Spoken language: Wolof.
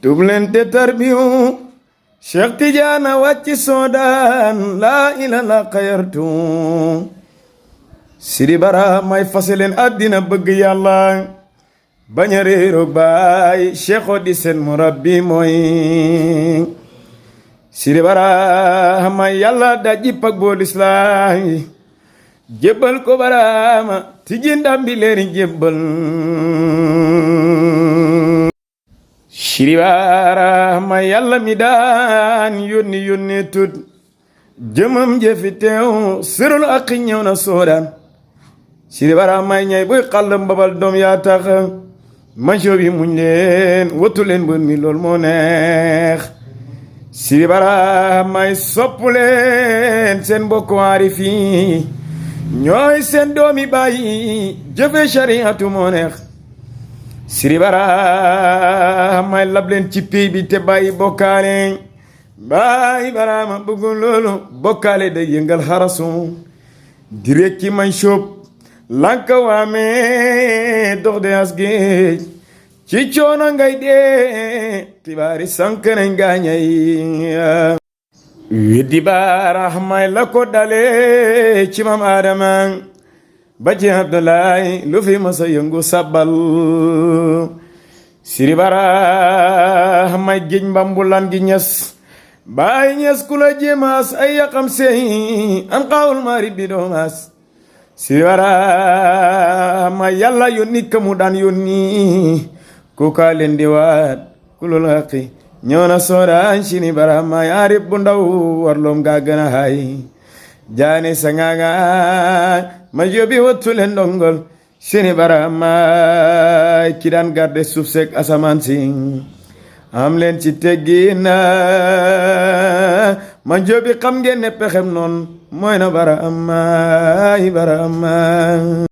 tubleen te tarbiyu Cheikh Tidiane wàcci soodaan laa ila la xayartu Sidi Bara may faseleen àddina bëgg yàlla bañ a réeroog baay Cheikho di seen murabbi mooy Sidi Bara may yàlla dajji pak bool islaam jébbal ko baraama tijji ndambi leeri jébbal Sidi Bara may yàlla mi daan yónni tut jëmam jëfi teew sërul ak ñëw na soodaan Sidi Bara may ñay buy xàll mbabal doom yaa tax manso bi muñ leen wëttu leen bën mi lool moo neex Sidi Bara may sopp leen seen mbokk waari fii ñooy seen doomi bàyyi jëfe shariatu moo neex Sidi Bara may lab leen ci pey bi te bàyyi bokkaale bàyyi Bara ma bëggul loolu bokkaale day yëngal xarasu di rekki man soob lanka waame dox de as géej ci coono ngay dee tibaari sank nañ gaañay weddi Bara may la ko dale ci mam Adama ba ci Abdoulaye lu fi masa yëngu sabal Sidi Bara may géej mbambulan gi ñes baay ñes ku la jéemaas ay yaqam sey an xaawul mari bi doomaas Sidi Bara may yàlla yónni ka mu daan yónni ku ka leen di waat ku lul haqi ñëw na soodaan Sidi Bara may arif bu ndaw warloom gaa gën a hay jaane sa ngaanga ma jóobi wattu leen ndongol Sidi Bara may ki daan garde suuf seek asamaan si am leen ci teggin ma jóobi xam ngeen ne pexem noon mooy na Bara amma